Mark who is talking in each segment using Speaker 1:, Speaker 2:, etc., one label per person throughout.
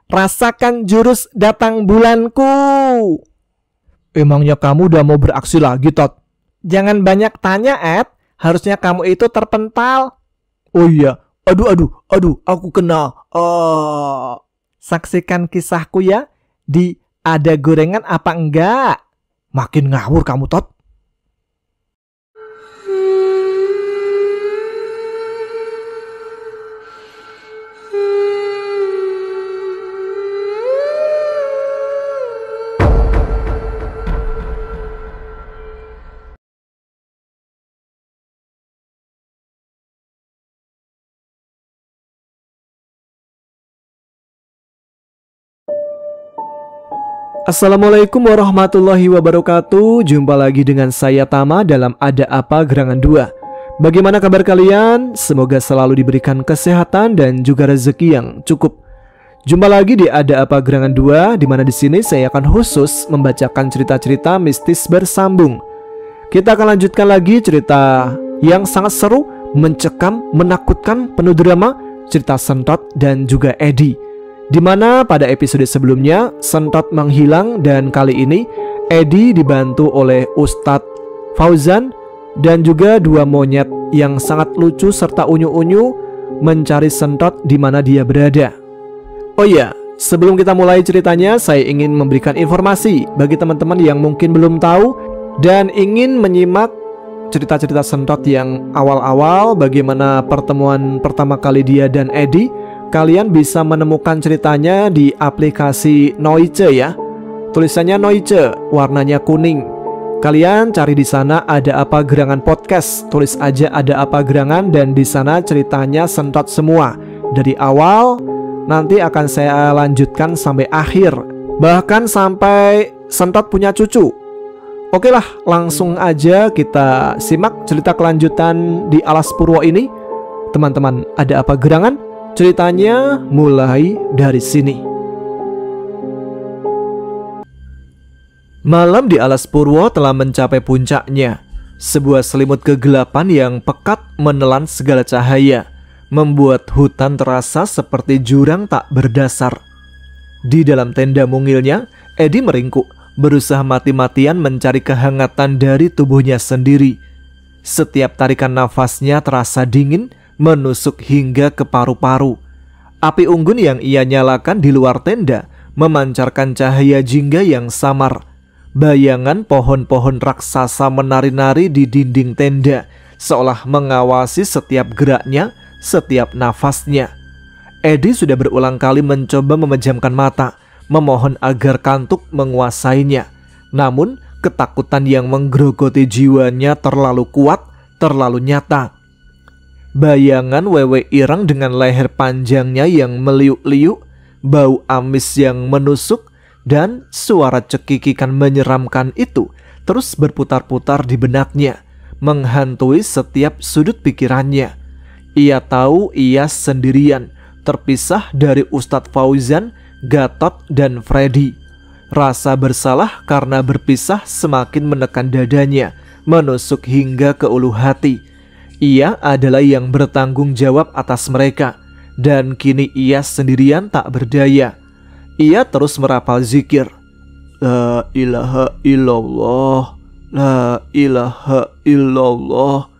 Speaker 1: Rasakan jurus datang bulanku. Emangnya kamu udah mau beraksi lagi, Tot? Jangan banyak tanya, Ed. Harusnya kamu itu terpental. Oh iya, aduh, aku kena. Saksikan kisahku ya di Ada Gorengan Apa Enggak. Makin ngawur kamu, Tot. Assalamualaikum warahmatullahi wabarakatuh. Jumpa lagi dengan saya Tama dalam Ada Apa Gerangan 2. Bagaimana kabar kalian? Semoga selalu diberikan kesehatan dan juga rezeki yang cukup. Jumpa lagi di Ada Apa Gerangan 2, di mana di sini saya akan khusus membacakan cerita-cerita mistis bersambung. Kita akan lanjutkan lagi cerita yang sangat seru, mencekam, menakutkan, penuh drama, cerita Sentot dan juga Edi. Di mana pada episode sebelumnya Sentot menghilang dan kali ini Edi dibantu oleh Ustadz Fauzan dan juga dua monyet yang sangat lucu serta unyu-unyu mencari Sentot di mana dia berada. Oh iya, sebelum kita mulai ceritanya, saya ingin memberikan informasi bagi teman-teman yang mungkin belum tahu dan ingin menyimak cerita-cerita Sentot yang awal-awal, bagaimana pertemuan pertama kali dia dan Edi. Kalian bisa menemukan ceritanya di aplikasi Noice ya. Tulisannya Noice, warnanya kuning. Kalian cari di sana Ada Apa Gerangan Podcast. Tulis aja Ada Apa Gerangan dan di sana ceritanya Sentot semua. Dari awal nanti akan saya lanjutkan sampai akhir. Bahkan sampai Sentot punya cucu. Oke lah, langsung aja kita simak cerita kelanjutan di Alas Purwo ini. Teman-teman, Ada Apa Gerangan? Ceritanya mulai dari sini. Malam di Alas Purwo telah mencapai puncaknya. Sebuah selimut kegelapan yang pekat menelan segala cahaya, membuat hutan terasa seperti jurang tak berdasar. Di dalam tenda mungilnya, Edi meringkuk, berusaha mati-matian mencari kehangatan dari tubuhnya sendiri. Setiap tarikan nafasnya terasa dingin, menusuk hingga ke paru-paru. Api unggun yang ia nyalakan di luar tenda memancarkan cahaya jingga yang samar. Bayangan pohon-pohon raksasa menari-nari di dinding tenda, seolah mengawasi setiap geraknya, setiap nafasnya. Edi sudah berulang kali mencoba memejamkan mata, memohon agar kantuk menguasainya. Namun ketakutan yang menggerogoti jiwanya terlalu kuat, terlalu nyata. Bayangan wewe irang dengan leher panjangnya yang meliuk-liuk, bau amis yang menusuk, dan suara cekikikan menyeramkan itu terus berputar-putar di benaknya, menghantui setiap sudut pikirannya. Ia tahu ia sendirian, terpisah dari Ustadz Fauzan, Gatot, dan Freddy. Rasa bersalah karena berpisah semakin menekan dadanya, menusuk hingga ke ulu hati. Ia adalah yang bertanggung jawab atas mereka, dan kini ia sendirian tak berdaya. Ia terus merapal zikir. La ilaha illallah, la ilaha illallah.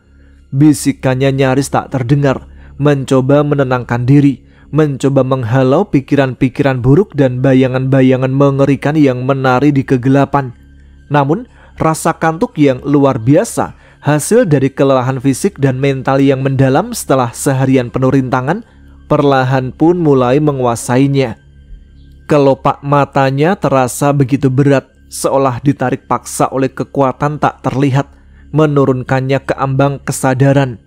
Speaker 1: Bisikannya nyaris tak terdengar, mencoba menenangkan diri, mencoba menghalau pikiran-pikiran buruk dan bayangan-bayangan mengerikan yang menari di kegelapan. Namun rasa kantuk yang luar biasa, hasil dari kelelahan fisik dan mental yang mendalam setelah seharian penuh rintangan, perlahan pun mulai menguasainya. Kelopak matanya terasa begitu berat, seolah ditarik paksa oleh kekuatan tak terlihat, menurunkannya ke ambang kesadaran.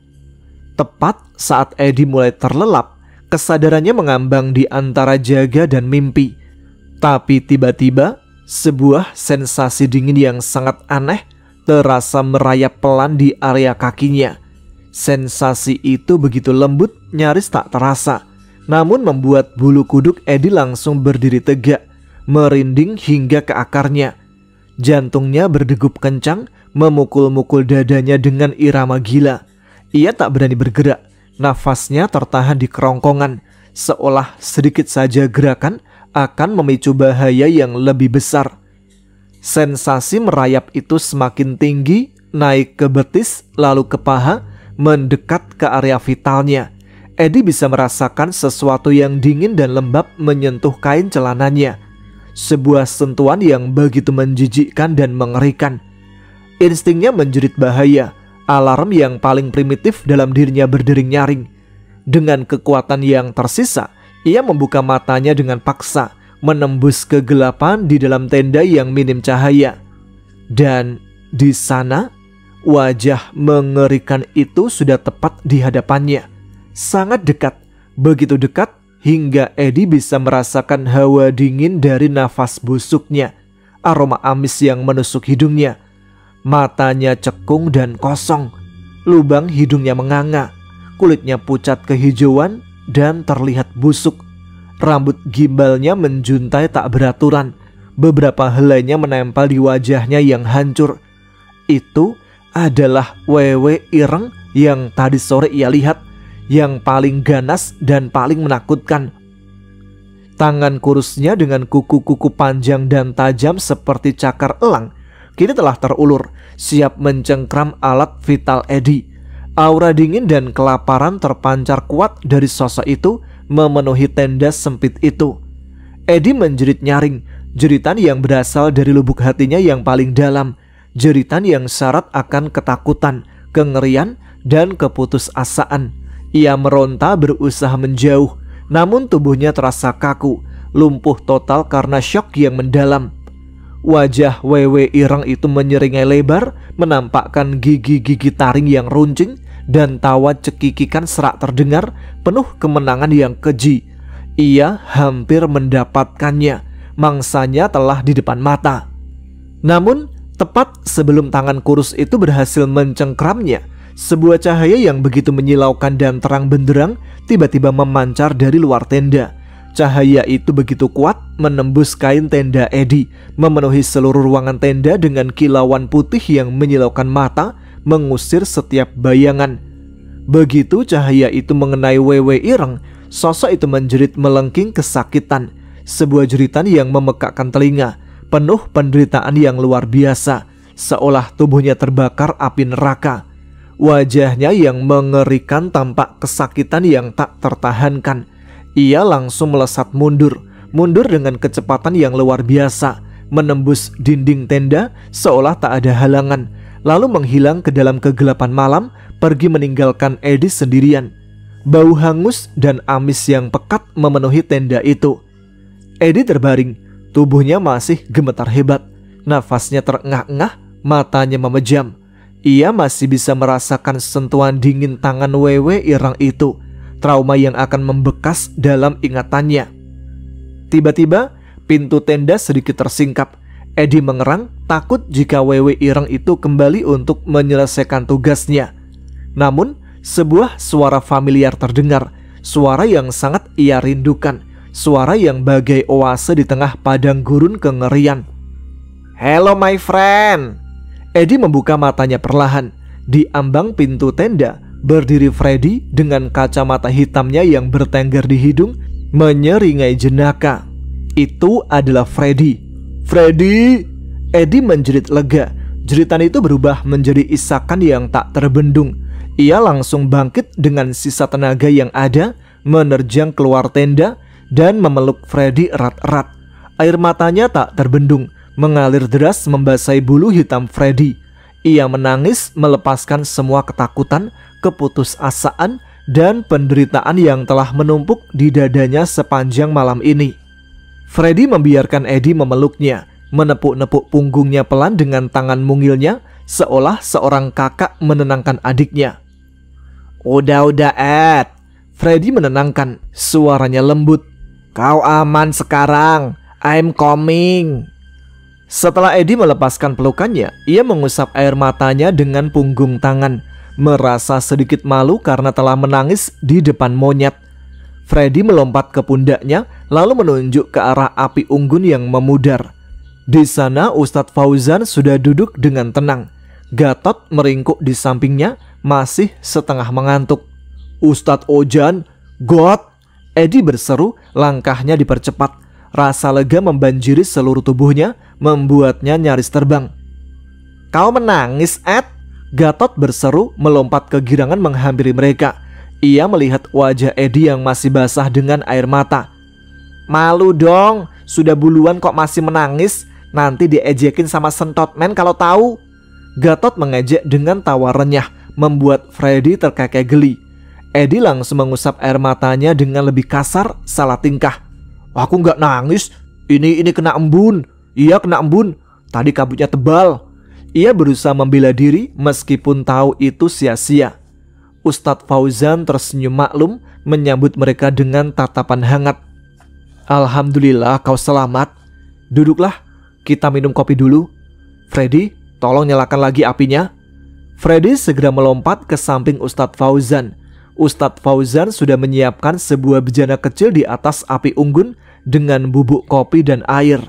Speaker 1: Tepat saat Edi mulai terlelap, kesadarannya mengambang di antara jaga dan mimpi. Tapi tiba-tiba, sebuah sensasi dingin yang sangat aneh terasa merayap pelan di area kakinya. Sensasi itu begitu lembut, nyaris tak terasa, namun membuat bulu kuduk Edi langsung berdiri tegak, merinding hingga ke akarnya. Jantungnya berdegup kencang, memukul-mukul dadanya dengan irama gila. Ia tak berani bergerak, nafasnya tertahan di kerongkongan, seolah sedikit saja gerakan akan memicu bahaya yang lebih besar. Sensasi merayap itu semakin tinggi, naik ke betis, lalu ke paha, mendekat ke area vitalnya. Eddie bisa merasakan sesuatu yang dingin dan lembab menyentuh kain celananya. Sebuah sentuhan yang begitu menjijikkan dan mengerikan. Instingnya menjerit bahaya. Alarm yang paling primitif dalam dirinya berdering nyaring. Dengan kekuatan yang tersisa, ia membuka matanya dengan paksa, menembus kegelapan di dalam tenda yang minim cahaya. Dan di sana, wajah mengerikan itu sudah tepat di hadapannya. Sangat dekat, begitu dekat hingga Eddie bisa merasakan hawa dingin dari nafas busuknya, aroma amis yang menusuk hidungnya. Matanya cekung dan kosong, lubang hidungnya menganga, kulitnya pucat kehijauan dan terlihat busuk. Rambut gimbalnya menjuntai tak beraturan, beberapa helainya menempel di wajahnya yang hancur. Itu adalah Wewe ireng yang tadi sore ia lihat, yang paling ganas dan paling menakutkan. Tangan kurusnya dengan kuku-kuku panjang dan tajam seperti cakar elang kini telah terulur, siap mencengkram alat vital Eddie. Aura dingin dan kelaparan terpancar kuat dari sosok itu, memenuhi tenda sempit itu. Eddie menjerit nyaring, jeritan yang berasal dari lubuk hatinya yang paling dalam, jeritan yang syarat akan ketakutan, kengerian, dan keputusasaan. Ia meronta berusaha menjauh, namun tubuhnya terasa kaku, lumpuh total karena syok yang mendalam. Wajah Wewe ireng itu menyeringai lebar, menampakkan gigi-gigi taring yang runcing, dan tawa cekikikan serak terdengar, penuh kemenangan yang keji. Ia hampir mendapatkannya, mangsanya telah di depan mata. Namun, tepat sebelum tangan kurus itu berhasil mencengkramnya, sebuah cahaya yang begitu menyilaukan dan terang benderang tiba-tiba memancar dari luar tenda. Cahaya itu begitu kuat, menembus kain tenda Eddie, memenuhi seluruh ruangan tenda dengan kilauan putih yang menyilaukan mata, mengusir setiap bayangan. Begitu cahaya itu mengenai Wewe ireng, sosok itu menjerit melengking kesakitan, sebuah jeritan yang memekakkan telinga, penuh penderitaan yang luar biasa, seolah tubuhnya terbakar api neraka. Wajahnya yang mengerikan tampak kesakitan yang tak tertahankan. Ia langsung melesat mundur dengan kecepatan yang luar biasa, menembus dinding tenda seolah tak ada halangan, lalu menghilang ke dalam kegelapan malam, pergi meninggalkan Eddie sendirian. Bau hangus dan amis yang pekat memenuhi tenda itu. Eddie terbaring, tubuhnya masih gemetar hebat, nafasnya terengah-engah, matanya memejam. Ia masih bisa merasakan sentuhan dingin tangan Wewe ireng itu, trauma yang akan membekas dalam ingatannya. Tiba-tiba pintu tenda sedikit tersingkap. Eddie mengerang, takut jika Wewe ireng itu kembali untuk menyelesaikan tugasnya. Namun sebuah suara familiar terdengar, suara yang sangat ia rindukan, suara yang bagai oase di tengah padang gurun kengerian. "Hello my friend." Eddie membuka matanya perlahan. Di ambang pintu tenda berdiri Freddy dengan kacamata hitamnya yang bertengger di hidung, menyeringai jenaka. Itu adalah Freddy. "Freddy!" Eddie menjerit lega. Jeritan itu berubah menjadi isakan yang tak terbendung. Ia langsung bangkit dengan sisa tenaga yang ada, menerjang keluar tenda dan memeluk Freddy erat-erat. Air matanya tak terbendung, mengalir deras membasahi bulu hitam Freddy. Ia menangis melepaskan semua ketakutan, keputusasaan, dan penderitaan yang telah menumpuk di dadanya sepanjang malam ini. Freddy membiarkan Eddie memeluknya, menepuk-nepuk punggungnya pelan dengan tangan mungilnya, seolah seorang kakak menenangkan adiknya. Udah Ed." Freddy menenangkan, suaranya lembut. "Kau aman sekarang, I'm coming." Setelah Eddie melepaskan pelukannya, ia mengusap air matanya dengan punggung tangan, merasa sedikit malu karena telah menangis di depan monyet. Freddy melompat ke pundaknya, lalu menunjuk ke arah api unggun yang memudar. Di sana Ustadz Fauzan sudah duduk dengan tenang. Gatot meringkuk di sampingnya, masih setengah mengantuk. "Ustadz Ojan, God!" Eddie berseru, langkahnya dipercepat. Rasa lega membanjiri seluruh tubuhnya, membuatnya nyaris terbang. "Kau menangis, Ed?" Gatot berseru, melompat kegirangan menghampiri mereka. Ia melihat wajah Eddie yang masih basah dengan air mata. "Malu dong, sudah buluan kok masih menangis. Nanti diejekin sama sentot men kalau tahu." Gatot mengejek dengan tawa renyah, membuat Freddy terkekeh geli. Eddie langsung mengusap air matanya dengan lebih kasar, salah tingkah. "Aku nggak nangis, ini kena embun. Iya kena embun, tadi kabutnya tebal." Ia berusaha membela diri meskipun tahu itu sia-sia. Ustadz Fauzan tersenyum maklum, menyambut mereka dengan tatapan hangat. "Alhamdulillah kau selamat. Duduklah, kita minum kopi dulu. Freddy, tolong nyalakan lagi apinya." Freddy segera melompat ke samping Ustadz Fauzan. Ustadz Fauzan sudah menyiapkan sebuah bejana kecil di atas api unggun dengan bubuk kopi dan air.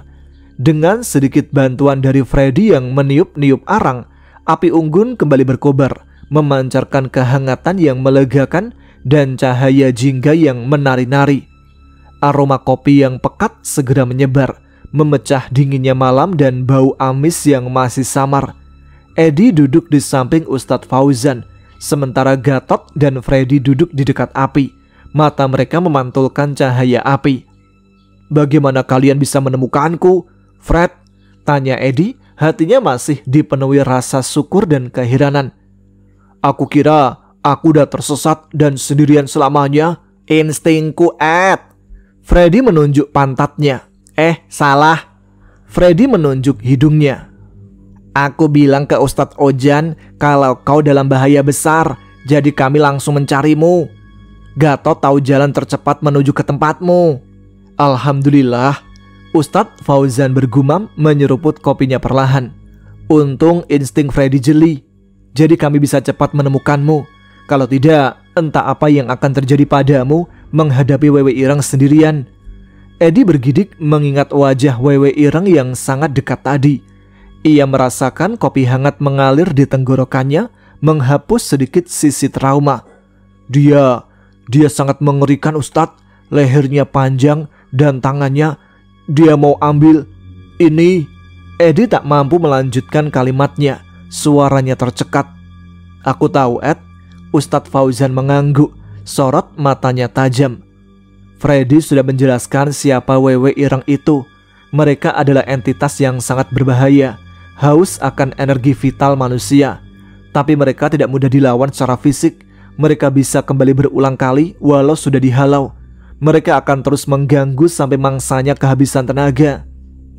Speaker 1: Dengan sedikit bantuan dari Freddy yang meniup-niup arang, api unggun kembali berkobar, memancarkan kehangatan yang melegakan dan cahaya jingga yang menari-nari. Aroma kopi yang pekat segera menyebar, memecah dinginnya malam dan bau amis yang masih samar. Eddie duduk di samping Ustadz Fauzan, sementara Gatot dan Freddy duduk di dekat api. Mata mereka memantulkan cahaya api. "Bagaimana kalian bisa menemukanku, Fred?" tanya Eddie, hatinya masih dipenuhi rasa syukur dan keheranan. "Aku kira aku udah tersesat dan sendirian selamanya." "Instingku, Ed." Freddy menunjuk pantatnya. Salah." Freddy menunjuk hidungnya. "Aku bilang ke Ustadz Ojan kalau kau dalam bahaya besar, jadi kami langsung mencarimu. Gatot tahu jalan tercepat menuju ke tempatmu." "Alhamdulillah." Ustadz Fauzan bergumam, menyeruput kopinya perlahan. "Untung insting Freddy jeli, jadi kami bisa cepat menemukanmu. Kalau tidak, entah apa yang akan terjadi padamu menghadapi Wewe Ireng sendirian." Eddie bergidik mengingat wajah Wewe Ireng yang sangat dekat tadi. Ia merasakan kopi hangat mengalir di tenggorokannya, menghapus sedikit sisi trauma. Dia sangat mengerikan, Ustadz. Lehernya panjang dan tangannya. Dia mau ambil ini." Eddie tak mampu melanjutkan kalimatnya. Suaranya tercekat. "Aku tahu, Ed." Ustadz Fauzan mengangguk, sorot matanya tajam. Freddy sudah menjelaskan siapa Wewe Ireng itu. Mereka adalah entitas yang sangat berbahaya, haus akan energi vital manusia. Tapi mereka tidak mudah dilawan secara fisik. Mereka bisa kembali berulang kali walau sudah dihalau. Mereka akan terus mengganggu sampai mangsanya kehabisan tenaga.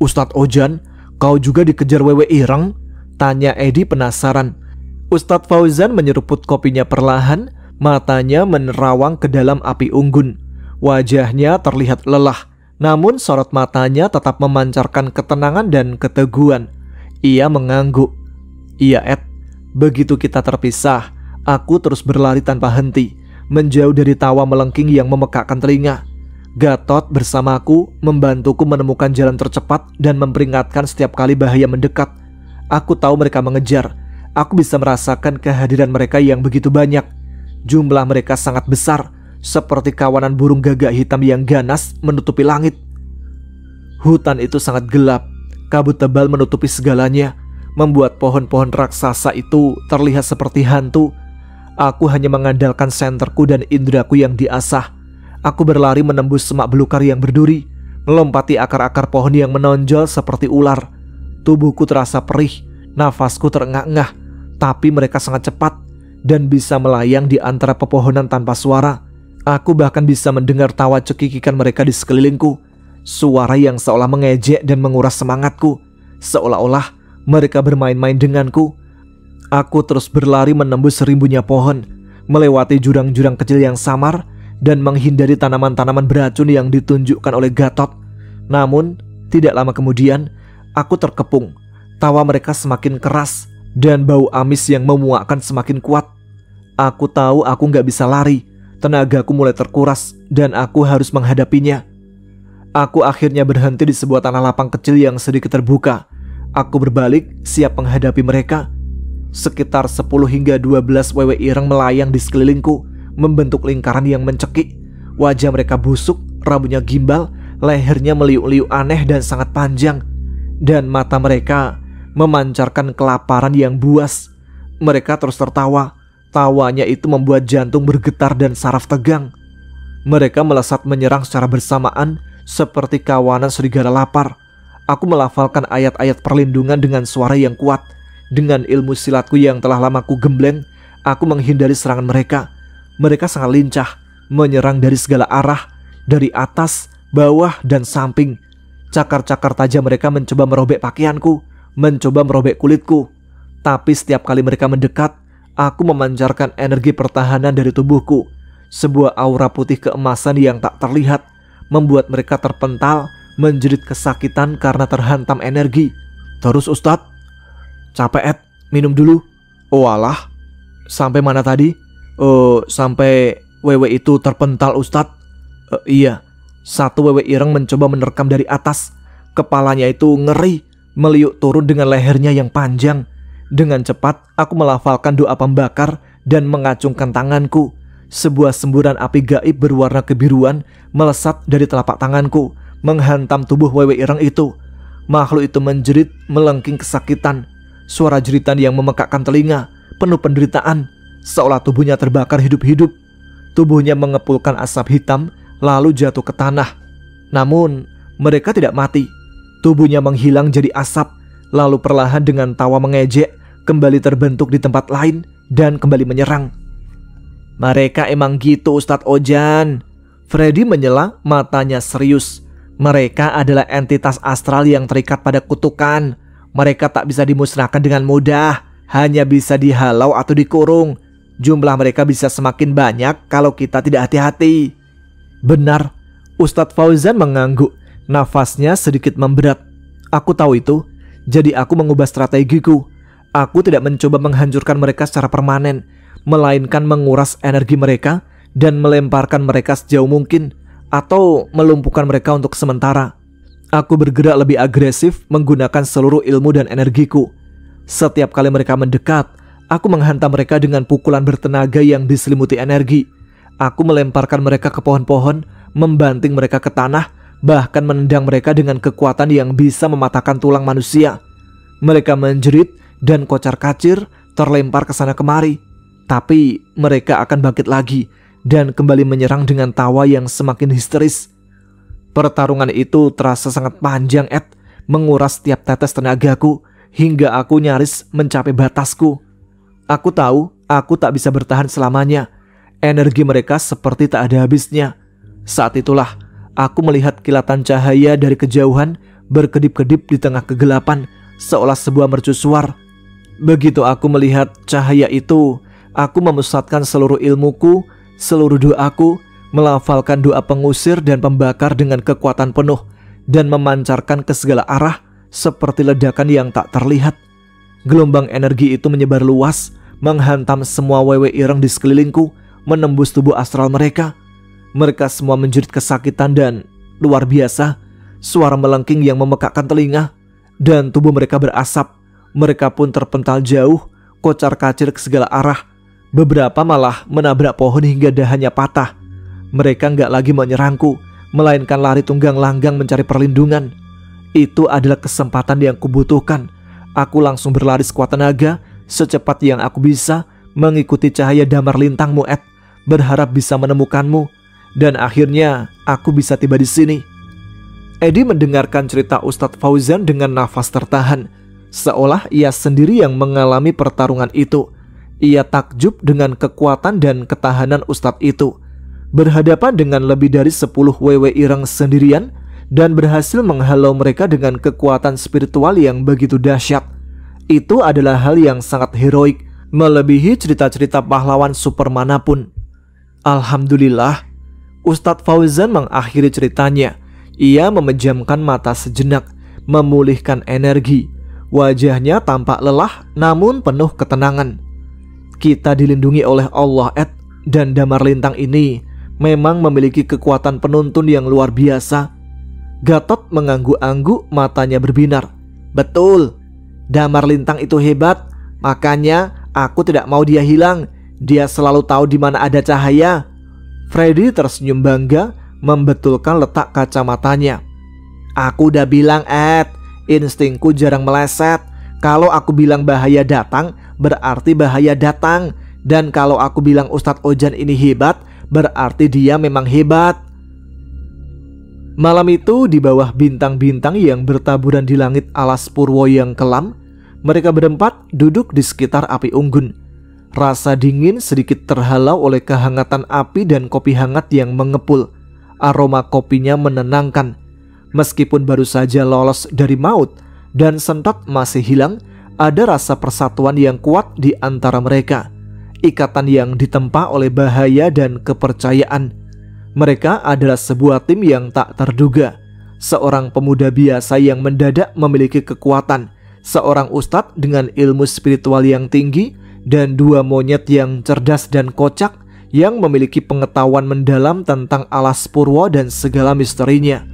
Speaker 1: "Ustadz Ojan, kau juga dikejar Wewe Ireng?" tanya Eddie penasaran. Ustadz Fauzan menyeruput kopinya perlahan, matanya menerawang ke dalam api unggun. Wajahnya terlihat lelah, namun sorot matanya tetap memancarkan ketenangan dan keteguhan. Ia mengangguk. "Iya, Ed, begitu kita terpisah, aku terus berlari tanpa henti, menjauh dari tawa melengking yang memekakkan telinga. Gatot bersamaku membantuku menemukan jalan tercepat dan memperingatkan setiap kali bahaya mendekat. Aku tahu mereka mengejar. Aku bisa merasakan kehadiran mereka yang begitu banyak. Jumlah mereka sangat besar, seperti kawanan burung gagak hitam yang ganas menutupi langit. Hutan itu sangat gelap, kabut tebal menutupi segalanya, membuat pohon-pohon raksasa itu terlihat seperti hantu. Aku hanya mengandalkan senterku dan indraku yang diasah. Aku berlari menembus semak belukar yang berduri, melompati akar-akar pohon yang menonjol seperti ular. Tubuhku terasa perih, nafasku terengah-engah, tapi mereka sangat cepat dan bisa melayang di antara pepohonan tanpa suara. Aku bahkan bisa mendengar tawa cekikikan mereka di sekelilingku, suara yang seolah mengejek dan menguras semangatku, seolah-olah mereka bermain-main denganku. Aku terus berlari menembus rimbunya pohon, melewati jurang-jurang kecil yang samar, dan menghindari tanaman-tanaman beracun yang ditunjukkan oleh Gatot. Namun, tidak lama kemudian, aku terkepung. Tawa mereka semakin keras, dan bau amis yang memuakkan semakin kuat. Aku tahu aku gak bisa lari. Tenagaku mulai terkuras dan aku harus menghadapinya. Aku akhirnya berhenti di sebuah tanah lapang kecil yang sedikit terbuka. Aku berbalik, siap menghadapi mereka. Sekitar 10 hingga 12 Wewe Ireng melayang di sekelilingku, membentuk lingkaran yang mencekik. Wajah mereka busuk, rambutnya gimbal, lehernya meliuk-liuk aneh dan sangat panjang, dan mata mereka memancarkan kelaparan yang buas. Mereka terus tertawa. Tawanya itu membuat jantung bergetar dan saraf tegang. Mereka melesat menyerang secara bersamaan seperti kawanan serigala lapar. Aku melafalkan ayat-ayat perlindungan dengan suara yang kuat. Dengan ilmu silatku yang telah lama ku gembleng, aku menghindari serangan mereka. Mereka sangat lincah, menyerang dari segala arah, dari atas, bawah, dan samping. Cakar-cakar tajam mereka mencoba merobek pakaianku, mencoba merobek kulitku. Tapi setiap kali mereka mendekat, aku memancarkan energi pertahanan dari tubuhku. Sebuah aura putih keemasan yang tak terlihat membuat mereka terpental, menjerit kesakitan karena terhantam energi. Terus Ustadz, capek Ed, minum dulu. Oh alah, sampai mana tadi? Sampai wewe itu terpental Ustadz. Iya, satu wewe ireng mencoba menerkam dari atas. Kepalanya itu ngeri, meliuk turun dengan lehernya yang panjang. Dengan cepat, aku melafalkan doa pembakar dan mengacungkan tanganku. Sebuah semburan api gaib berwarna kebiruan melesat dari telapak tanganku, menghantam tubuh wewe ireng itu. Makhluk itu menjerit melengking kesakitan. Suara jeritan yang memekakkan telinga, penuh penderitaan, seolah tubuhnya terbakar hidup-hidup. Tubuhnya mengepulkan asap hitam, lalu jatuh ke tanah. Namun, mereka tidak mati. Tubuhnya menghilang jadi asap, lalu perlahan dengan tawa mengejek, kembali terbentuk di tempat lain dan kembali menyerang. Mereka emang gitu Ustadz Ojan. Freddy menyela, matanya serius. Mereka adalah entitas astral yang terikat pada kutukan. Mereka tak bisa dimusnahkan dengan mudah, hanya bisa dihalau atau dikurung. Jumlah mereka bisa semakin banyak kalau kita tidak hati-hati. Benar, Ustadz Fauzan mengangguk. Nafasnya sedikit memberat. Aku tahu itu, jadi aku mengubah strategiku. Aku tidak mencoba menghancurkan mereka secara permanen, melainkan menguras energi mereka dan melemparkan mereka sejauh mungkin, atau melumpuhkan mereka untuk sementara. Aku bergerak lebih agresif menggunakan seluruh ilmu dan energiku. Setiap kali mereka mendekat, aku menghantam mereka dengan pukulan bertenaga yang diselimuti energi. Aku melemparkan mereka ke pohon-pohon, membanting mereka ke tanah, bahkan menendang mereka dengan kekuatan yang bisa mematahkan tulang manusia. Mereka menjerit dan kocar-kacir, terlempar ke sana kemari. Tapi mereka akan bangkit lagi dan kembali menyerang dengan tawa yang semakin histeris. Pertarungan itu terasa sangat panjang Ed, menguras setiap tetes tenagaku hingga aku nyaris mencapai batasku. Aku tahu aku tak bisa bertahan selamanya. Energi mereka seperti tak ada habisnya. Saat itulah aku melihat kilatan cahaya dari kejauhan berkedip-kedip di tengah kegelapan, seolah sebuah mercusuar. Begitu aku melihat cahaya itu, aku memusatkan seluruh ilmuku, seluruh doaku, melafalkan doa pengusir dan pembakar dengan kekuatan penuh, dan memancarkan ke segala arah seperti ledakan yang tak terlihat. Gelombang energi itu menyebar luas, menghantam semua wewe ireng di sekelilingku, menembus tubuh astral mereka. Mereka semua menjerit kesakitan dan luar biasa, suara melengking yang memekakkan telinga, dan tubuh mereka berasap. Mereka pun terpental jauh, kocar-kacir ke segala arah. Beberapa malah menabrak pohon hingga dahannya patah. Mereka nggak lagi menyerangku, melainkan lari tunggang langgang mencari perlindungan. Itu adalah kesempatan yang kubutuhkan. Aku langsung berlari sekuat tenaga, secepat yang aku bisa, mengikuti cahaya damar lintangmu Ed, berharap bisa menemukanmu. Dan akhirnya aku bisa tiba di sini. Edi mendengarkan cerita Ustadz Fauzan dengan nafas tertahan, seolah ia sendiri yang mengalami pertarungan itu. Ia takjub dengan kekuatan dan ketahanan Ustadz itu. Berhadapan dengan lebih dari 10 wewe ireng sendirian dan berhasil menghalau mereka dengan kekuatan spiritual yang begitu dahsyat. Itu adalah hal yang sangat heroik, melebihi cerita-cerita pahlawan super manapun. Alhamdulillah, Ustadz Fauzan mengakhiri ceritanya. Ia memejamkan mata sejenak, memulihkan energi. Wajahnya tampak lelah namun penuh ketenangan. Kita dilindungi oleh Allah Ed, dan damar lintang ini memang memiliki kekuatan penuntun yang luar biasa. Gatot mengangguk-angguk, matanya berbinar. Betul, damar lintang itu hebat, makanya aku tidak mau dia hilang. Dia selalu tahu di mana ada cahaya. Freddy tersenyum bangga, membetulkan letak kacamatanya. Aku udah bilang, Ed, instingku jarang meleset. Kalau aku bilang bahaya datang, berarti bahaya datang. Dan kalau aku bilang Ustadz Ojan ini hebat, berarti dia memang hebat. Malam itu di bawah bintang-bintang yang bertaburan di langit alas purwo yang kelam, mereka berempat duduk di sekitar api unggun. Rasa dingin sedikit terhalau oleh kehangatan api dan kopi hangat yang mengepul. Aroma kopinya menenangkan. Meskipun baru saja lolos dari maut dan sentot masih hilang, ada rasa persatuan yang kuat di antara mereka. Ikatan yang ditempa oleh bahaya dan kepercayaan. Mereka adalah sebuah tim yang tak terduga. Seorang pemuda biasa yang mendadak memiliki kekuatan, seorang ustadz dengan ilmu spiritual yang tinggi, dan dua monyet yang cerdas dan kocak yang memiliki pengetahuan mendalam tentang alas purwo dan segala misterinya.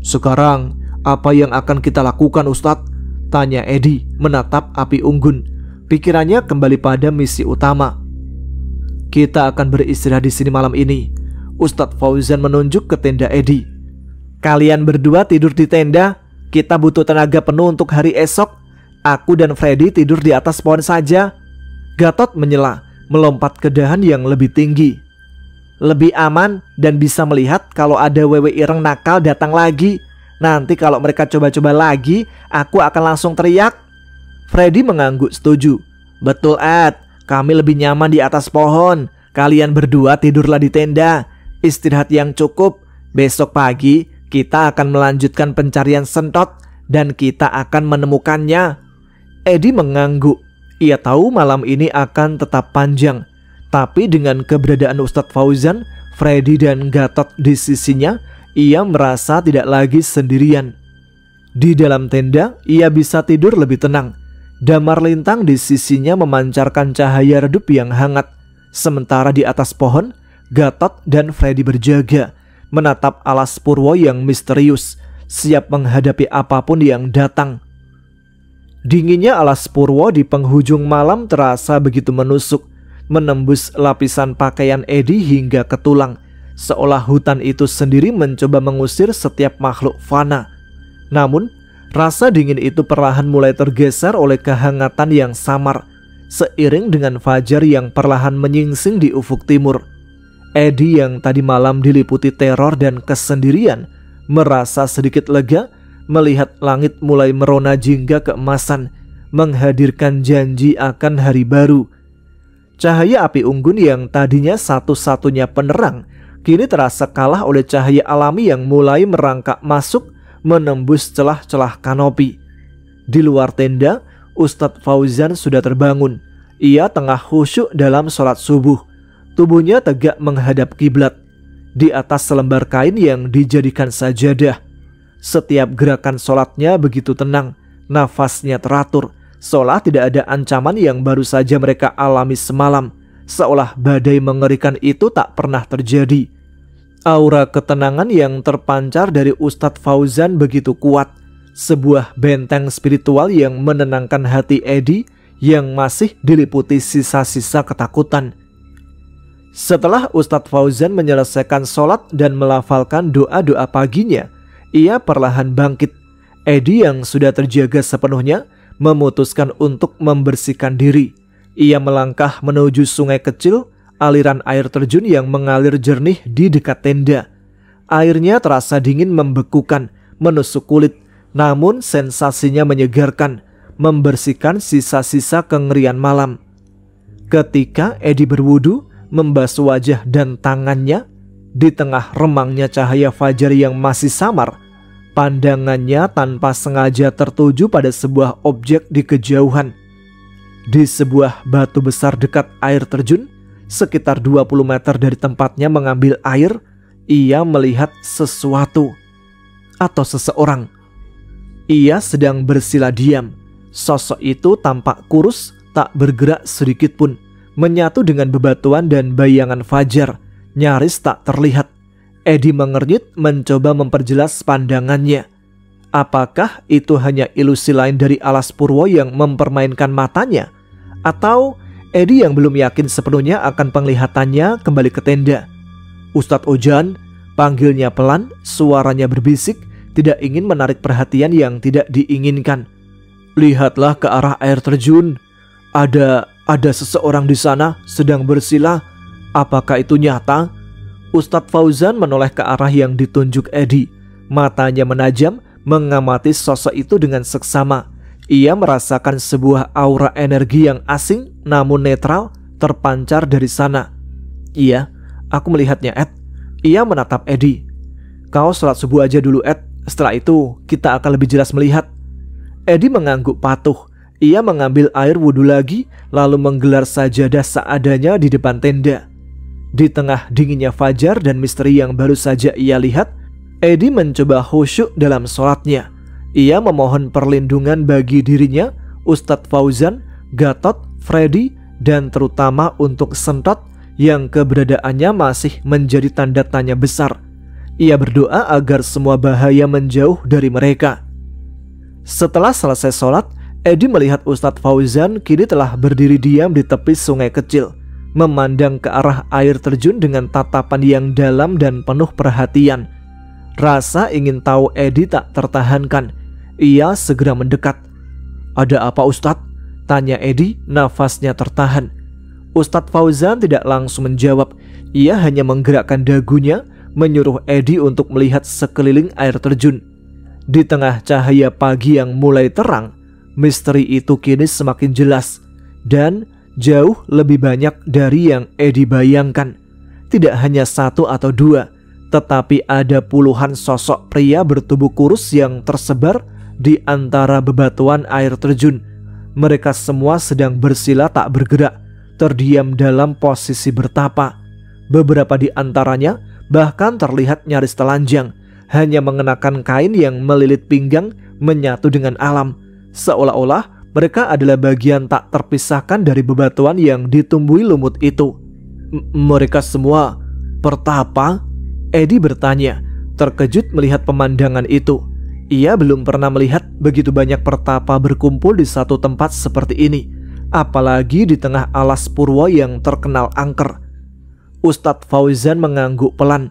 Speaker 1: Sekarang, apa yang akan kita lakukan, Ustadz? Tanya Edi menatap api unggun. Pikirannya kembali pada misi utama. Kita akan beristirahat di sini malam ini. Ustadz Fauzan menunjuk ke tenda Edi. Kalian berdua tidur di tenda. Kita butuh tenaga penuh untuk hari esok. Aku dan Freddy tidur di atas pohon saja. Gatot menyela, melompat ke dahan yang lebih tinggi. Lebih aman dan bisa melihat kalau ada wewe ireng nakal datang lagi. Nanti kalau mereka coba-coba lagi, aku akan langsung teriak. Freddy mengangguk setuju. Betul, Ed, kami lebih nyaman di atas pohon. Kalian berdua tidurlah di tenda. Istirahat yang cukup. Besok pagi kita akan melanjutkan pencarian sentot dan kita akan menemukannya. Edi mengangguk. Ia tahu malam ini akan tetap panjang. Tapi dengan keberadaan Ustadz Fauzan, Freddy dan Gatot di sisinya, ia merasa tidak lagi sendirian. Di dalam tenda, ia bisa tidur lebih tenang. Damar lintang di sisinya memancarkan cahaya redup yang hangat. Sementara di atas pohon, Gatot dan Freddy berjaga, menatap alas purwo yang misterius, siap menghadapi apapun yang datang. Dinginnya alas purwo di penghujung malam terasa begitu menusuk, menembus lapisan pakaian Edi hingga ke tulang, seolah hutan itu sendiri mencoba mengusir setiap makhluk fana. Namun, rasa dingin itu perlahan mulai tergeser oleh kehangatan yang samar, seiring dengan fajar yang perlahan menyingsing di ufuk timur. Edi yang tadi malam diliputi teror dan kesendirian, merasa sedikit lega melihat langit mulai merona jingga keemasan, menghadirkan janji akan hari baru. Cahaya api unggun yang tadinya satu-satunya penerang, kini terasa kalah oleh cahaya alami yang mulai merangkak masuk, menembus celah-celah kanopi. Di luar tenda, Ustadz Fauzan sudah terbangun. Ia tengah khusyuk dalam sholat subuh. Tubuhnya tegak menghadap kiblat. Di atas selembar kain yang dijadikan sajadah. Setiap gerakan sholatnya begitu tenang, nafasnya teratur, seolah tidak ada ancaman yang baru saja mereka alami semalam. Seolah badai mengerikan itu tak pernah terjadi. Aura ketenangan yang terpancar dari Ustadz Fauzan begitu kuat. Sebuah benteng spiritual yang menenangkan hati Edi yang masih diliputi sisa-sisa ketakutan. Setelah Ustadz Fauzan menyelesaikan sholat dan melafalkan doa-doa paginya, ia perlahan bangkit. Edi yang sudah terjaga sepenuhnya memutuskan untuk membersihkan diri. Ia melangkah menuju sungai kecil, aliran air terjun yang mengalir jernih di dekat tenda. Airnya terasa dingin membekukan, menusuk kulit, namun sensasinya menyegarkan, membersihkan sisa-sisa kengerian malam. Ketika Edi berwudu, membasuh wajah dan tangannya, di tengah remangnya cahaya fajar yang masih samar, pandangannya tanpa sengaja tertuju pada sebuah objek di kejauhan. Di sebuah batu besar dekat air terjun, sekitar 20 meter dari tempatnya mengambil air, ia melihat sesuatu atau seseorang. Ia sedang bersila diam. Sosok itu tampak kurus, tak bergerak sedikit pun, menyatu dengan bebatuan dan bayangan fajar, nyaris tak terlihat. Edi mengernyit mencoba memperjelas pandangannya. Apakah itu hanya ilusi lain dari alas purwo yang mempermainkan matanya? Atau Edi yang belum yakin sepenuhnya akan penglihatannya kembali ke tenda. Ustadz Ojan, Panggilnya pelan, suaranya berbisik, tidak ingin menarik perhatian yang tidak diinginkan. "Lihatlah ke arah air terjun. Ada seseorang di sana sedang bersila. Apakah itu nyata?" Ustadz Fauzan menoleh ke arah yang ditunjuk Edi. Matanya menajam, mengamati sosok itu dengan seksama. Ia merasakan sebuah aura energi yang asing namun netral terpancar dari sana. "Iya, aku melihatnya, Ed." Ia menatap Edi. "Kau sholat subuh aja dulu, Ed. Setelah itu kita akan lebih jelas melihat." Edi mengangguk patuh. Ia mengambil air wudhu lagi, lalu menggelar sajadah seadanya di depan tenda. Di tengah dinginnya fajar dan misteri yang baru saja ia lihat, Edi mencoba khusyuk dalam sholatnya. Ia memohon perlindungan bagi dirinya, Ustadz Fauzan, Gatot, Freddy, dan terutama untuk Sentot yang keberadaannya masih menjadi tanda tanya besar. Ia berdoa agar semua bahaya menjauh dari mereka. Setelah selesai sholat, Edi melihat Ustadz Fauzan kini telah berdiri diam di tepi sungai kecil, memandang ke arah air terjun dengan tatapan yang dalam dan penuh perhatian. Rasa ingin tahu Edi tak tertahankan. Ia segera mendekat. "Ada apa, Ustadz?" tanya Edi, nafasnya tertahan. Ustadz Fauzan tidak langsung menjawab. Ia hanya menggerakkan dagunya, menyuruh Edi untuk melihat sekeliling air terjun. Di tengah cahaya pagi yang mulai terang, misteri itu kini semakin jelas dan jauh lebih banyak dari yang Edi bayangkan. Tidak hanya satu atau dua, tetapi ada puluhan sosok pria bertubuh kurus yang tersebar di antara bebatuan air terjun. Mereka semua sedang bersila tak bergerak, terdiam dalam posisi bertapa. Beberapa di antaranya bahkan terlihat nyaris telanjang, hanya mengenakan kain yang melilit pinggang menyatu dengan alam, seolah-olah mereka adalah bagian tak terpisahkan dari bebatuan yang ditumbuhi lumut itu. "Mereka semua pertapa?" Edi bertanya, terkejut melihat pemandangan itu. Ia belum pernah melihat begitu banyak pertapa berkumpul di satu tempat seperti ini, apalagi di tengah alas purwa yang terkenal angker. Ustadz Fauzan mengangguk pelan.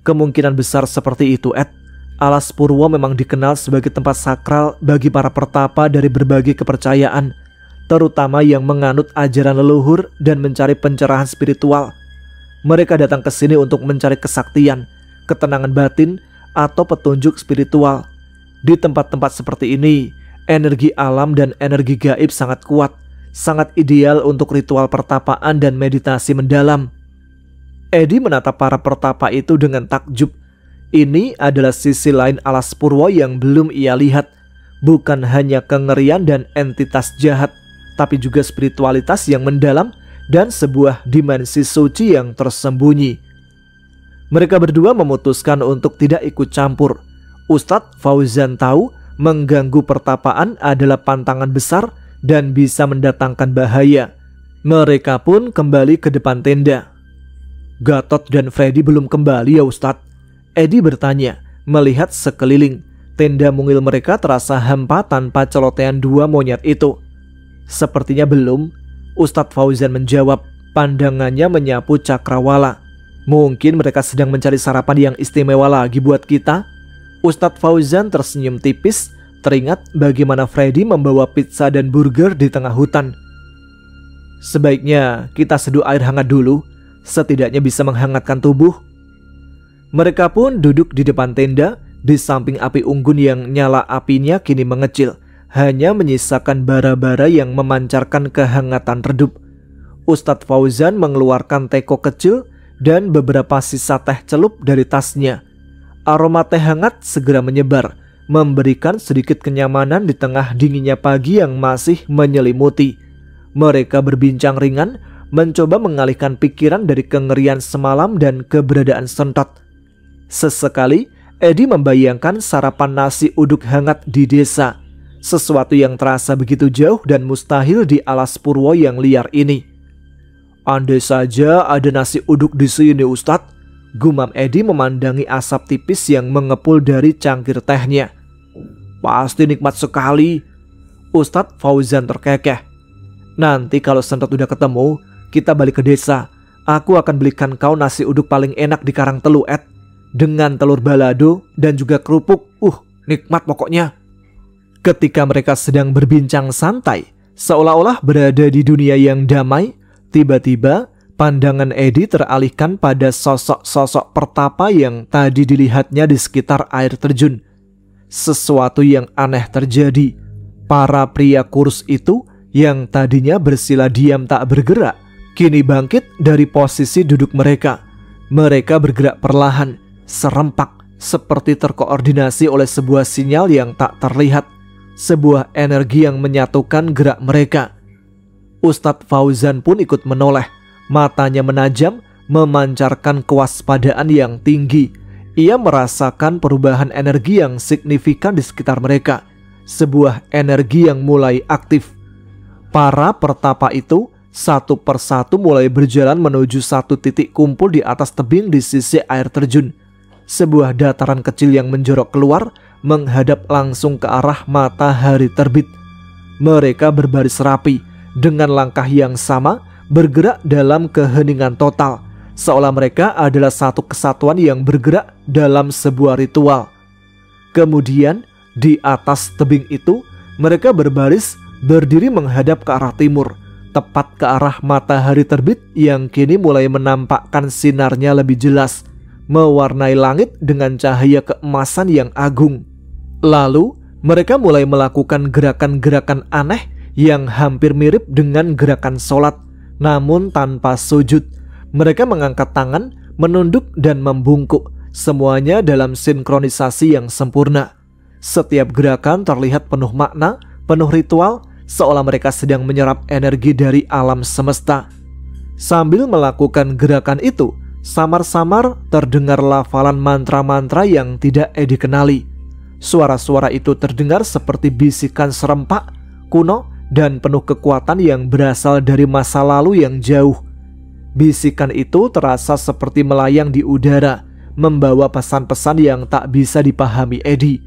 Speaker 1: "Kemungkinan besar seperti itu, Ed. Alas purwa memang dikenal sebagai tempat sakral bagi para pertapa dari berbagai kepercayaan, terutama yang menganut ajaran leluhur dan mencari pencerahan spiritual. Mereka datang ke sini untuk mencari kesaktian, ketenangan batin, atau petunjuk spiritual. Di tempat-tempat seperti ini, energi alam dan energi gaib sangat kuat, sangat ideal untuk ritual pertapaan dan meditasi mendalam." Edi menatap para pertapa itu dengan takjub. Ini adalah sisi lain alas purwa yang belum ia lihat. Bukan hanya kengerian dan entitas jahat, tapi juga spiritualitas yang mendalam dan sebuah dimensi suci yang tersembunyi. Mereka berdua memutuskan untuk tidak ikut campur. Ustadz Fauzan tahu mengganggu pertapaan adalah pantangan besar dan bisa mendatangkan bahaya. Mereka pun kembali ke depan tenda. "Gatot dan Freddy belum kembali ya, Ustadz?" Edi bertanya, melihat sekeliling. Tenda mungil mereka terasa hampa tanpa celotehan dua monyet itu. "Sepertinya belum," Ustadz Fauzan menjawab, pandangannya menyapu cakrawala. "Mungkin mereka sedang mencari sarapan yang istimewa lagi buat kita." Ustadz Fauzan tersenyum tipis, teringat bagaimana Freddy membawa pizza dan burger di tengah hutan. "Sebaiknya kita seduh air hangat dulu, setidaknya bisa menghangatkan tubuh." Mereka pun duduk di depan tenda, di samping api unggun yang nyala apinya kini mengecil, hanya menyisakan bara-bara yang memancarkan kehangatan redup. Ustadz Fauzan mengeluarkan teko kecil dan beberapa sisa teh celup dari tasnya. Aroma teh hangat segera menyebar, memberikan sedikit kenyamanan di tengah dinginnya pagi yang masih menyelimuti. Mereka berbincang ringan, mencoba mengalihkan pikiran dari kengerian semalam dan keberadaan Sentot. Sesekali, Edi membayangkan sarapan nasi uduk hangat di desa, sesuatu yang terasa begitu jauh dan mustahil di alas purwo yang liar ini. "Andai saja ada nasi uduk di sini, Ustadz," gumam Edi memandangi asap tipis yang mengepul dari cangkir tehnya. "Pasti nikmat sekali." Ustadz Fauzan terkekeh. "Nanti kalau Sentot udah ketemu, kita balik ke desa. Aku akan belikan kau nasi uduk paling enak di Karangtelu, Ed." dengan telur balado dan juga kerupuk. Nikmat pokoknya. Ketika mereka sedang berbincang santai, seolah-olah berada di dunia yang damai, tiba-tiba pandangan Edi teralihkan pada sosok-sosok pertapa yang tadi dilihatnya di sekitar air terjun. Sesuatu yang aneh terjadi. Para pria kurus itu yang tadinya bersila diam tak bergerak, kini bangkit dari posisi duduk mereka. Mereka bergerak perlahan, serempak, seperti terkoordinasi oleh sebuah sinyal yang tak terlihat, sebuah energi yang menyatukan gerak mereka. Ustadz Fauzan pun ikut menoleh, matanya menajam, memancarkan kewaspadaan yang tinggi. Ia merasakan perubahan energi yang signifikan di sekitar mereka, sebuah energi yang mulai aktif. Para pertapa itu satu persatu mulai berjalan menuju satu titik kumpul di atas tebing di sisi air terjun. Sebuah dataran kecil yang menjorok keluar menghadap langsung ke arah matahari terbit. Mereka berbaris rapi dengan langkah yang sama, bergerak dalam keheningan total, seolah mereka adalah satu kesatuan yang bergerak dalam sebuah ritual. Kemudian di atas tebing itu mereka berbaris berdiri menghadap ke arah timur, tepat ke arah matahari terbit yang kini mulai menampakkan sinarnya lebih jelas, mewarnai langit dengan cahaya keemasan yang agung. Lalu mereka mulai melakukan gerakan-gerakan aneh yang hampir mirip dengan gerakan sholat, namun tanpa sujud. Mereka mengangkat tangan, menunduk dan membungkuk, semuanya dalam sinkronisasi yang sempurna. Setiap gerakan terlihat penuh makna, penuh ritual, seolah mereka sedang menyerap energi dari alam semesta. Sambil melakukan gerakan itu, samar-samar terdengar lafalan mantra-mantra yang tidak Edi kenali. Suara-suara itu terdengar seperti bisikan serempak, kuno, dan penuh kekuatan yang berasal dari masa lalu yang jauh. Bisikan itu terasa seperti melayang di udara, membawa pesan-pesan yang tak bisa dipahami Edi.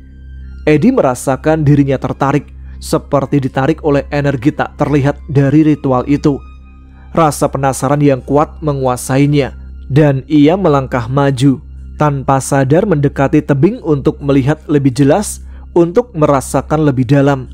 Speaker 1: Edi merasakan dirinya tertarik, seperti ditarik oleh energi tak terlihat dari ritual itu. Rasa penasaran yang kuat menguasainya, dan ia melangkah maju, tanpa sadar mendekati tebing untuk melihat lebih jelas, untuk merasakan lebih dalam.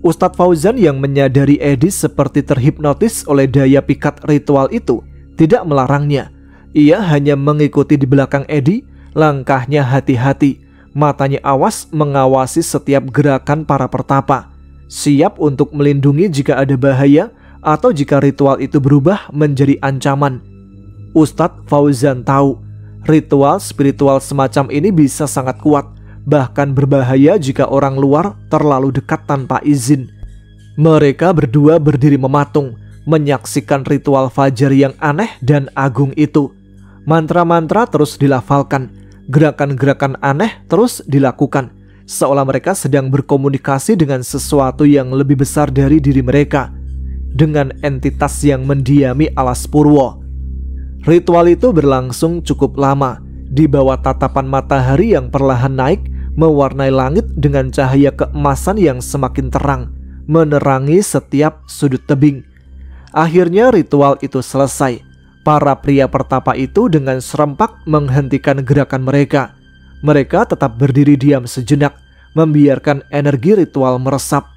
Speaker 1: Ustadz Fauzan yang menyadari Edi seperti terhipnotis oleh daya pikat ritual itu, tidak melarangnya. Ia hanya mengikuti di belakang Edi, langkahnya hati-hati, matanya awas mengawasi setiap gerakan para pertapa, siap untuk melindungi jika ada bahaya atau jika ritual itu berubah menjadi ancaman. Ustadz Fauzan tahu, ritual spiritual semacam ini bisa sangat kuat, bahkan berbahaya jika orang luar terlalu dekat tanpa izin. Mereka berdua berdiri mematung, menyaksikan ritual fajar yang aneh dan agung itu. Mantra-mantra terus dilafalkan, gerakan-gerakan aneh terus dilakukan, seolah mereka sedang berkomunikasi dengan sesuatu yang lebih besar dari diri mereka, dengan entitas yang mendiami alas purwo. Ritual itu berlangsung cukup lama, di bawah tatapan matahari yang perlahan naik, mewarnai langit dengan cahaya keemasan yang semakin terang, menerangi setiap sudut tebing. Akhirnya ritual itu selesai. Para pria pertapa itu dengan serempak menghentikan gerakan mereka. Mereka tetap berdiri diam sejenak, membiarkan energi ritual meresap.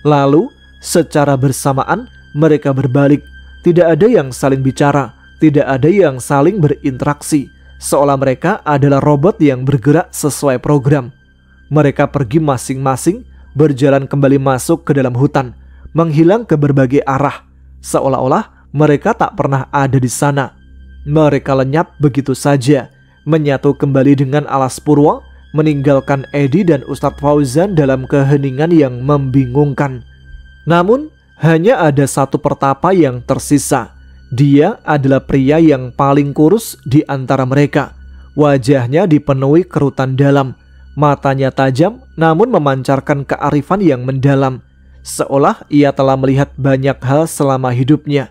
Speaker 1: Lalu, secara bersamaan, mereka berbalik. Tidak ada yang saling bicara, tidak ada yang saling berinteraksi, seolah mereka adalah robot yang bergerak sesuai program. Mereka pergi masing-masing, berjalan kembali masuk ke dalam hutan, menghilang ke berbagai arah, seolah-olah mereka tak pernah ada di sana. Mereka lenyap begitu saja, menyatu kembali dengan alas purwo, meninggalkan Edi dan Ustadz Fauzan dalam keheningan yang membingungkan. Namun, hanya ada satu pertapa yang tersisa. Dia adalah pria yang paling kurus di antara mereka. Wajahnya dipenuhi kerutan dalam, matanya tajam namun memancarkan kearifan yang mendalam, seolah ia telah melihat banyak hal selama hidupnya.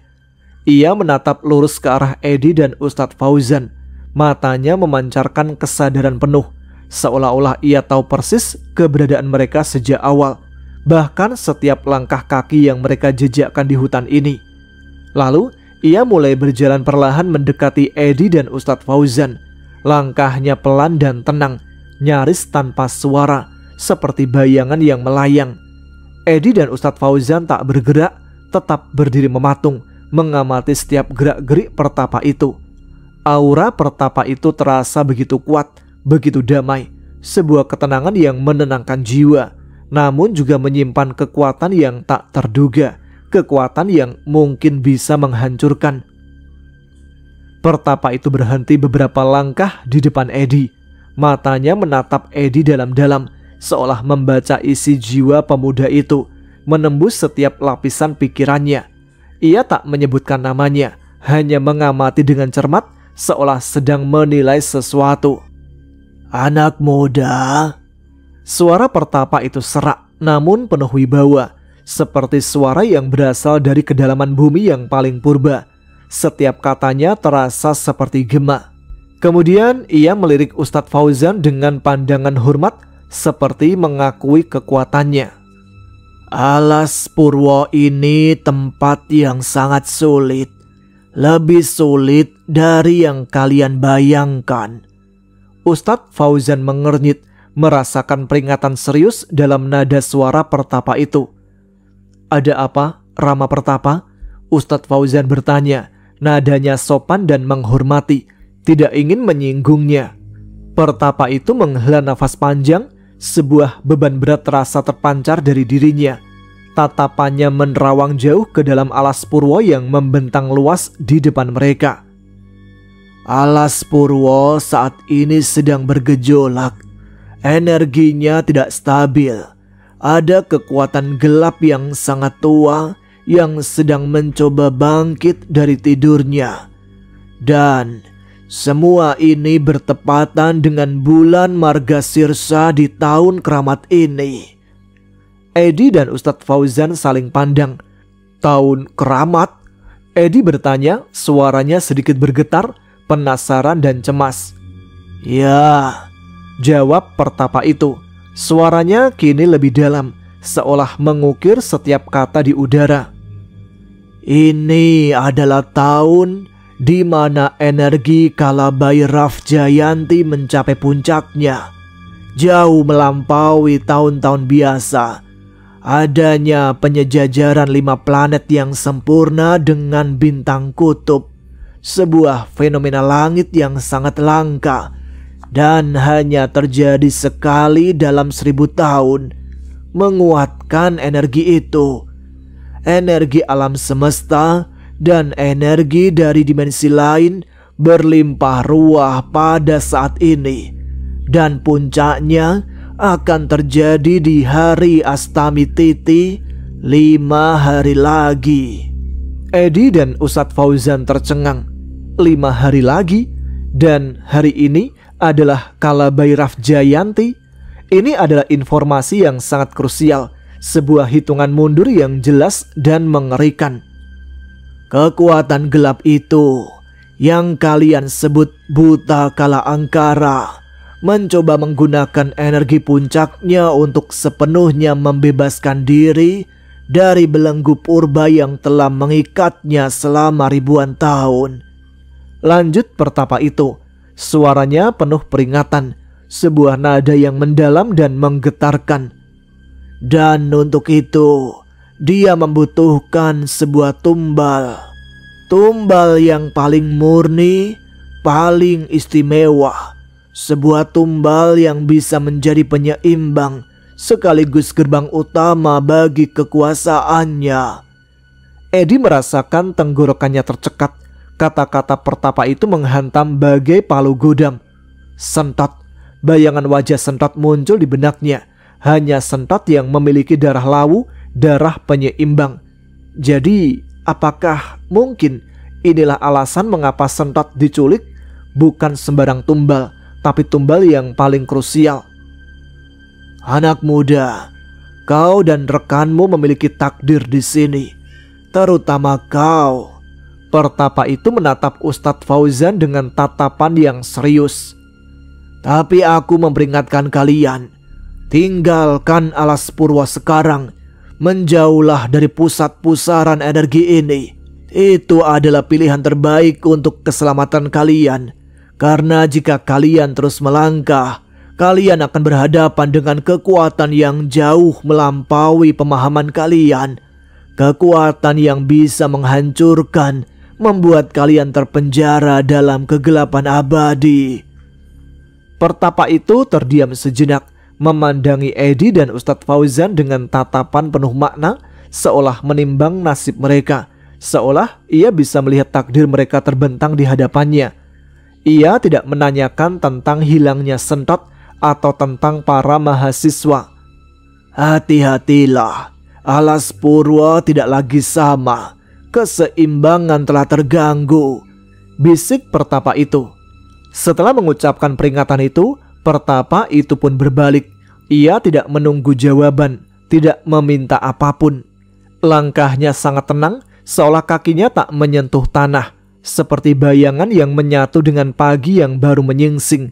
Speaker 1: Ia menatap lurus ke arah Edi dan Ustadz Fauzan. Matanya memancarkan kesadaran penuh, seolah-olah ia tahu persis keberadaan mereka sejak awal, bahkan setiap langkah kaki yang mereka jejakkan di hutan ini. Lalu ia mulai berjalan perlahan mendekati Edi dan Ustadz Fauzan. Langkahnya pelan dan tenang, nyaris tanpa suara, seperti bayangan yang melayang. Edi dan Ustadz Fauzan tak bergerak, tetap berdiri mematung, mengamati setiap gerak-gerik pertapa itu. Aura pertapa itu terasa begitu kuat, begitu damai, sebuah ketenangan yang menenangkan jiwa, namun juga menyimpan kekuatan yang tak terduga, kekuatan yang mungkin bisa menghancurkan. Pertapa itu berhenti beberapa langkah di depan Edi. Matanya menatap Edi dalam-dalam, seolah membaca isi jiwa pemuda itu, menembus setiap lapisan pikirannya. Ia tak menyebutkan namanya, hanya mengamati dengan cermat, seolah sedang menilai sesuatu. "Anak muda." Suara pertapa itu serak, namun penuh wibawa, seperti suara yang berasal dari kedalaman bumi yang paling purba. Setiap katanya terasa seperti gema. Kemudian ia melirik Ustadz Fauzan dengan pandangan hormat, seperti mengakui kekuatannya. "Alas Purwo ini tempat yang sangat sulit. Lebih sulit dari yang kalian bayangkan." Ustadz Fauzan mengernyit, merasakan peringatan serius dalam nada suara pertapa itu. "Ada apa, Rama Pertapa?" Ustadz Fauzan bertanya, nadanya sopan dan menghormati, tidak ingin menyinggungnya. Pertapa itu menghela nafas panjang, sebuah beban berat terasa terpancar dari dirinya. Tatapannya menerawang jauh ke dalam alas Purwo yang membentang luas di depan mereka. "Alas Purwo saat ini sedang bergejolak. Energinya tidak stabil. Ada kekuatan gelap yang sangat tua yang sedang mencoba bangkit dari tidurnya. Dan semua ini bertepatan dengan bulan Margasirsa di tahun keramat ini." Edi dan Ustadz Fauzan saling pandang. "Tahun keramat?" Edi bertanya, suaranya sedikit bergetar, penasaran dan cemas. "Ya," jawab pertapa itu. Suaranya kini lebih dalam, seolah mengukir setiap kata di udara. "Ini adalah tahun di mana energi Kalabairaf Jayanti mencapai puncaknya, jauh melampaui tahun-tahun biasa. Adanya penyejajaran 5 planet yang sempurna dengan bintang kutub, sebuah fenomena langit yang sangat langka dan hanya terjadi sekali dalam 1000 tahun, menguatkan energi itu. Energi alam semesta dan energi dari dimensi lain berlimpah ruah pada saat ini, dan puncaknya akan terjadi di hari Astami Titi 5 hari lagi." Edi dan Ustadz Fauzan tercengang. 5 hari lagi? Dan hari ini adalah Kalabairaf Jayanti? Ini adalah informasi yang sangat krusial, sebuah hitungan mundur yang jelas dan mengerikan. "Kekuatan gelap itu yang kalian sebut buta kala angkara mencoba menggunakan energi puncaknya untuk sepenuhnya membebaskan diri dari belenggu purba yang telah mengikatnya selama ribuan tahun." Lanjut pertapa itu, suaranya penuh peringatan, sebuah nada yang mendalam dan menggetarkan. "Dan untuk itu dia membutuhkan sebuah tumbal. Tumbal yang paling murni, paling istimewa. Sebuah tumbal yang bisa menjadi penyeimbang sekaligus gerbang utama bagi kekuasaannya." Edi merasakan tenggorokannya tercekat. Kata-kata pertapa itu menghantam bagai palu godam. Sentot. Bayangan wajah Sentot muncul di benaknya. Hanya Sentot yang memiliki darah lawu, darah penyeimbang. Jadi, apakah mungkin inilah alasan mengapa Sentot diculik? Bukan sembarang tumbal, tapi tumbal yang paling krusial. "Anak muda, kau dan rekanmu memiliki takdir di sini, terutama kau." Pertapa itu menatap Ustadz Fauzan dengan tatapan yang serius. "Tapi aku memperingatkan kalian, tinggalkan alas Purwo sekarang, menjauhlah dari pusat pusaran energi ini. Itu adalah pilihan terbaik untuk keselamatan kalian, Karena jika kalian terus melangkah, kalian akan berhadapan dengan kekuatan yang jauh melampaui pemahaman kalian. Kekuatan yang bisa menghancurkan, membuat kalian terpenjara dalam kegelapan abadi." Pertapa itu terdiam sejenak, memandangi Edi dan Ustadz Fauzan dengan tatapan penuh makna, seolah menimbang nasib mereka, seolah ia bisa melihat takdir mereka terbentang di hadapannya. Ia tidak menanyakan tentang hilangnya Sentot atau tentang para mahasiswa. "Hati-hatilah, alas Purwa tidak lagi sama. Keseimbangan telah terganggu," bisik Pertapa itu. Setelah mengucapkan peringatan itu, Pertapa itu pun berbalik. Ia tidak menunggu jawaban, tidak meminta apapun. Langkahnya sangat tenang, seolah kakinya tak menyentuh tanah, seperti bayangan yang menyatu dengan pagi yang baru menyingsing.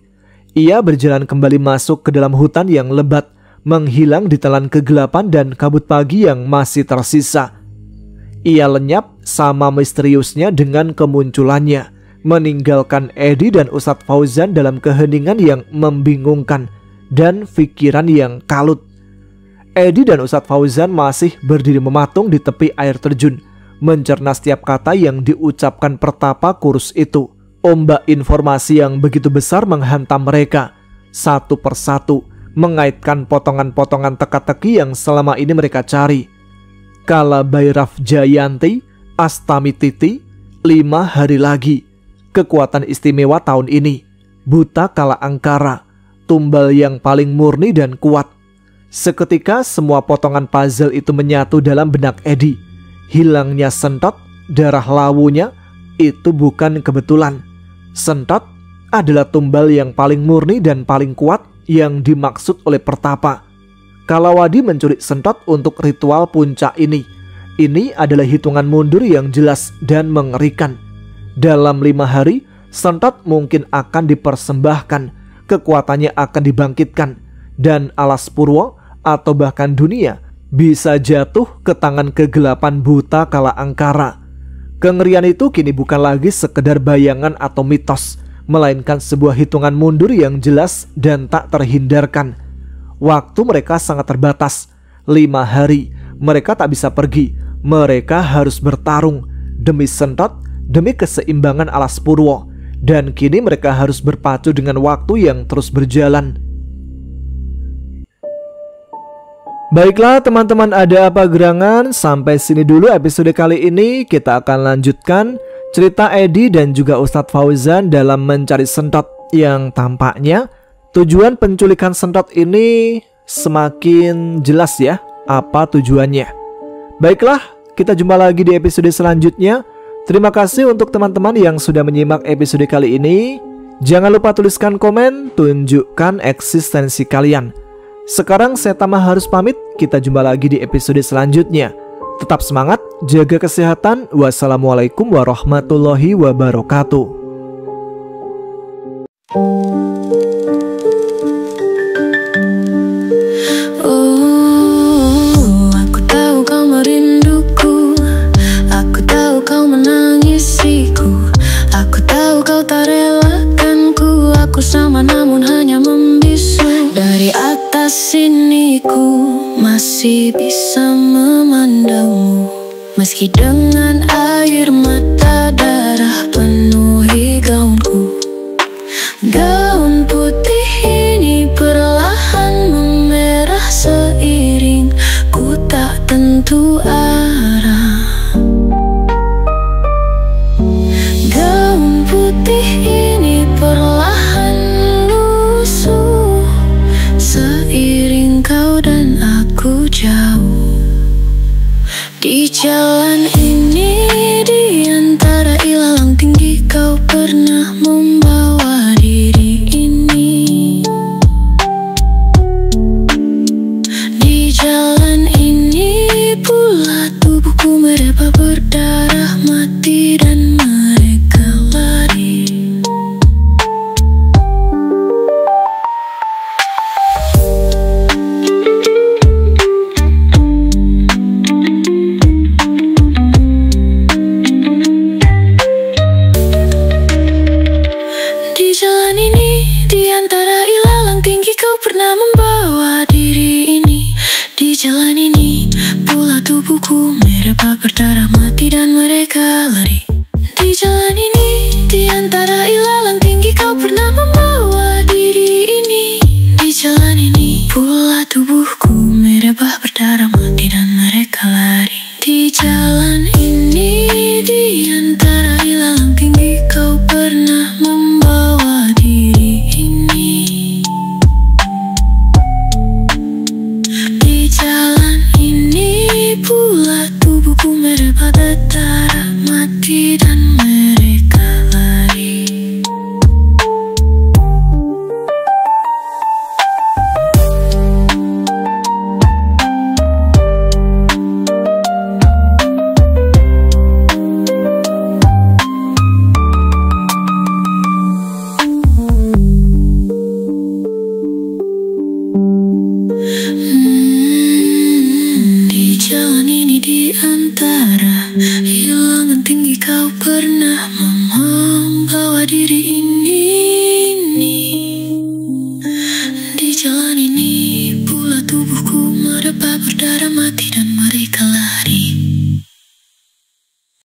Speaker 1: Ia berjalan kembali masuk ke dalam hutan yang lebat, menghilang di telan kegelapan dan kabut pagi yang masih tersisa. Ia lenyap sama misteriusnya dengan kemunculannya, meninggalkan Edi dan Ustadz Fauzan dalam keheningan yang membingungkan dan pikiran yang kalut. Edi dan Ustadz Fauzan masih berdiri mematung di tepi air terjun, mencerna setiap kata yang diucapkan Pertapa kurus itu. Ombak informasi yang begitu besar menghantam mereka, satu persatu, mengaitkan potongan-potongan teka-teki yang selama ini mereka cari. Kala Bairaf Jayanti, Astami Titi, 5 hari lagi. Kekuatan istimewa tahun ini, Buta Kala Angkara, tumbal yang paling murni dan kuat. Seketika semua potongan puzzle itu menyatu dalam benak Edi. Hilangnya Sentot, darah lawunya, itu bukan kebetulan. Sentot adalah tumbal yang paling murni dan paling kuat yang dimaksud oleh Pertapa. Kalawadi mencuri Sentot untuk ritual puncak ini. Ini adalah hitungan mundur yang jelas dan mengerikan. Dalam 5 hari, Sentot mungkin akan dipersembahkan, kekuatannya akan dibangkitkan, dan alas Purwa atau bahkan dunia bisa jatuh ke tangan kegelapan Buta Kala Angkara. Kengerian itu kini bukan lagi sekedar bayangan atau mitos, melainkan sebuah hitungan mundur yang jelas dan tak terhindarkan. Waktu mereka sangat terbatas, 5 hari. Mereka tak bisa pergi, mereka harus bertarung demi Sentot, demi keseimbangan alas Purwa. Dan kini mereka harus berpacu dengan waktu yang terus berjalan. Baiklah teman-teman, ada apa gerangan? Sampai sini dulu episode kali ini. Kita akan lanjutkan cerita Edi dan juga Ustadz Fauzan dalam mencari Sentot, yang tampaknya tujuan penculikan Sentot ini semakin jelas ya apa tujuannya. Baiklah, kita jumpa lagi di episode selanjutnya. Terima kasih untuk teman-teman yang sudah menyimak episode kali ini. Jangan lupa tuliskan komen, tunjukkan eksistensi kalian. Sekarang saya Tama harus pamit. Kita jumpa lagi di episode selanjutnya. Tetap semangat, jaga kesehatan. Wassalamualaikum warahmatullahi wabarakatuh.
Speaker 2: Sama namun hanya membisu. Dari atas sini ku masih bisa memandangmu, meski dengan air mata darah penuhi gaunku. Gaun putih ini perlahan memerah seiring ku tak tentu arah. Gaun putih ini perlahan seiring kau dan aku jauh. Di jalan ini, di antara ilalang tinggi, kau pernah membawa diri ini. Di jalan ini pula tubuhku mereba berdarah mati dan mereka lari. Di mereba berdarah mati dan mereka lari. Di jalan ini, di antara ilalang tinggi kau pernah membawa diri ini. Di jalan ini pula tubuhku merebah berdarah mati dan mereka lari. Di jalan ini, di antara ilalang tinggi kau pernah membawa diri ini. Di jalan ini pula tubuhku merebah berdarah mati dan mereka lari. Di jalan ini, di antara ilalang tinggi kau pernah membawa diri ini. Di jalan ini pula tubuhku merebah berdarah mati dan mereka lari.